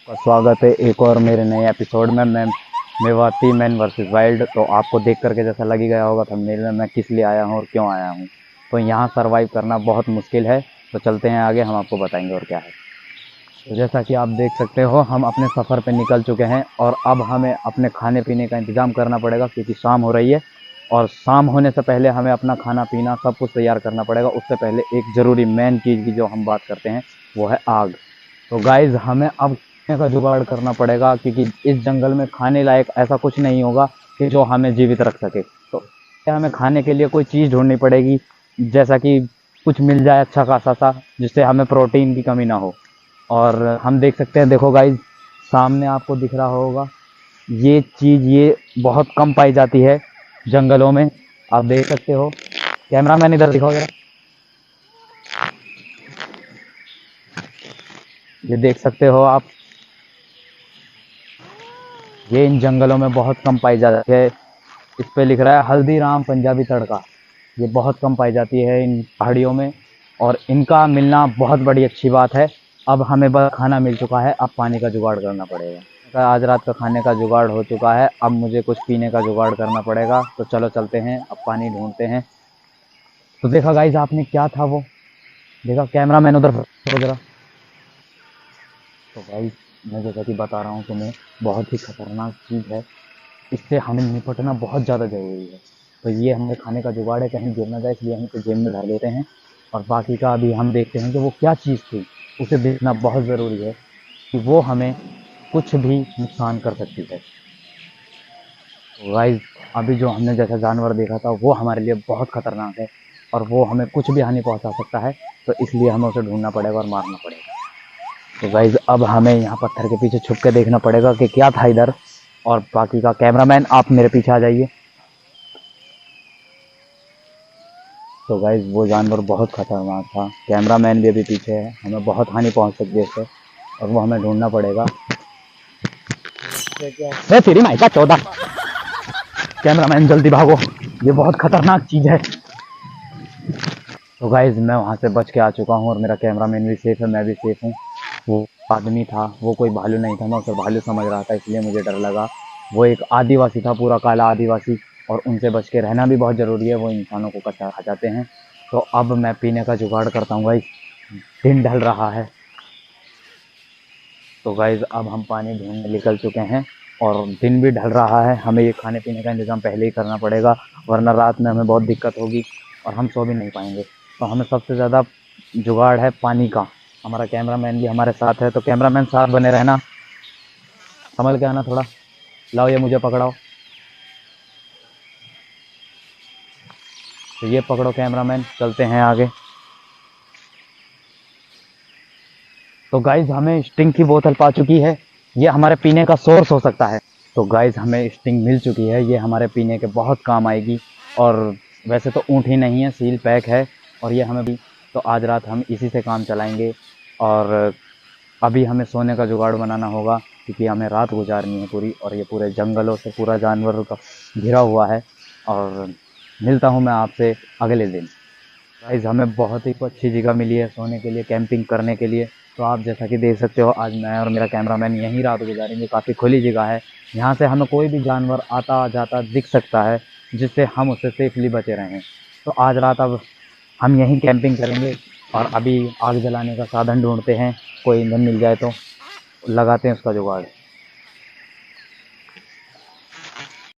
स्वागत है एक और मेरे नए एपिसोड में। मैं मेवाती मैन वर्सेस वाइल्ड। तो आपको देख करके जैसा लग ही गया होगा थंबनेल में मैं किस लिए आया हूँ और क्यों आया हूँ। तो यहाँ सरवाइव करना बहुत मुश्किल है। तो चलते हैं आगे, हम आपको बताएंगे और क्या है। तो जैसा कि आप देख सकते हो हम अपने सफ़र पे निकल चुके हैं और अब हमें अपने खाने पीने का इंतज़ाम करना पड़ेगा क्योंकि शाम हो रही है। और शाम होने से पहले हमें अपना खाना पीना सब कुछ तैयार करना पड़ेगा। उससे पहले एक ज़रूरी मेन चीज़ की जो हम बात करते हैं वो है आग। तो गाइज़ हमें अब खाने का जुगाड़ करना पड़ेगा क्योंकि इस जंगल में खाने लायक ऐसा कुछ नहीं होगा कि जो हमें जीवित रख सके। तो हमें खाने के लिए कोई चीज़ ढूंढनी पड़ेगी, जैसा कि कुछ मिल जाए अच्छा खासा सा जिससे हमें प्रोटीन की कमी ना हो। और हम देख सकते हैं, देखो गाइज़ सामने आपको दिख रहा होगा ये चीज़, ये बहुत कम पाई जाती है जंगलों में। आप देख सकते हो, कैमरामैन इधर दिखाओ जरा। ये देख सकते हो आप, ये इन जंगलों में बहुत कम पाई जाती है। इस पे लिख रहा है हल्दीराम पंजाबी तड़का। ये बहुत कम पाई जाती है इन पहाड़ियों में और इनका मिलना बहुत बड़ी अच्छी बात है। अब हमें बस खाना मिल चुका है, अब पानी का जुगाड़ करना पड़ेगा। आज रात का खाने का जुगाड़ हो चुका है, अब मुझे कुछ पीने का जुगाड़ करना पड़ेगा। तो चलो चलते हैं, अब पानी ढूंढते हैं। तो देखा गाइस आपने क्या था वो, देखा कैमरामैन उधर जरा। तो गाइस मैं जैसा कि बता रहा हूँ तुम्हें, बहुत ही खतरनाक चीज़ है, इससे हमें निपटना बहुत ज़्यादा ज़रूरी है। तो ये हमें खाने का जुगाड़ है, कहीं गिर ना जाए, इसलिए हम इसे जेब में धर लेते हैं। और बाकी का अभी हम देखते हैं कि वो क्या चीज़ थी, उसे देखना बहुत ज़रूरी है कि वो हमें कुछ भी नुकसान कर सकती है। तो गाइस अभी जो हमने जैसा जानवर देखा था वो हमारे लिए बहुत खतरनाक है और वो हमें कुछ भी हानि पहुंचा सकता है। तो इसलिए हमें उसे ढूंढना पड़ेगा और मारना पड़ेगा। तो गाइज अब हमें यहाँ पत्थर के पीछे छुप के देखना पड़ेगा कि क्या था इधर। और बाकी का कैमरामैन आप मेरे पीछे आ जाइए। तो गाइज वो जानवर बहुत खतरनाक था, कैमरामैन भी अभी पीछे है, हमें बहुत हानि पहुंच सकती है इससे और वो हमें ढूंढना पड़ेगा। तेरी माई का 14। कैमरामैन जल्दी भागो, ये बहुत खतरनाक चीज है। तो गाइज मैं वहां से बच के आ चुका हूँ और मेरा कैमरामैन भी सेफ है, मैं भी सेफ हूँ। वो आदमी था, वो कोई भालू नहीं था, मैं उसे भालू समझ रहा था इसलिए मुझे डर लगा। वो एक आदिवासी था, पूरा काला आदिवासी, और उनसे बच के रहना भी बहुत ज़रूरी है, वो इंसानों को कच्चा खा जाते हैं। तो अब मैं पीने का जुगाड़ करता हूँ गाइज, दिन ढल रहा है। तो गाइज अब हम पानी ढूंढने निकल चुके हैं और दिन भी ढल रहा है। हमें ये खाने पीने का इंतज़ाम पहले ही करना पड़ेगा वरना रात में हमें बहुत दिक्कत होगी और हम सो भी नहीं पाएंगे। तो हमें सबसे ज़्यादा जुगाड़ है पानी का। हमारा कैमरामैन भी हमारे साथ है, तो कैमरामैन साथ बने रहना, संभल के आना थोड़ा। लाओ ये मुझे पकड़ाओ, तो ये पकड़ो कैमरामैन, चलते हैं आगे। तो गाइज हमें स्टिंग की बोतल पा चुकी है, ये हमारे पीने का सोर्स हो सकता है। तो गाइज हमें स्टिंग मिल चुकी है, ये हमारे पीने के बहुत काम आएगी। और वैसे तो ऊँट ही नहीं है, सील पैक है और ये हमें भी, तो आज रात हम इसी से काम चलाएंगे। और अभी हमें सोने का जुगाड़ बनाना होगा क्योंकि हमें रात गुजारनी है पूरी, और ये पूरे जंगलों से पूरा जानवरों का घिरा हुआ है। और मिलता हूँ मैं आपसे अगले दिन। गाइस हमें बहुत ही अच्छी जगह मिली है सोने के लिए, कैंपिंग करने के लिए। तो आप जैसा कि देख सकते हो आज मैं और मेरा कैमरामैन यहीं रात गुजारेंगे। काफ़ी खुली जगह है, यहाँ से हमें कोई भी जानवर आता जाता दिख सकता है जिससे हम उससे सेफली बचे रहें। तो आज रात अब हम यहीं कैंपिंग करेंगे और अभी आग जलाने का साधन ढूंढते हैं, कोई ईंधन मिल जाए तो लगाते हैं उसका जुगाड़।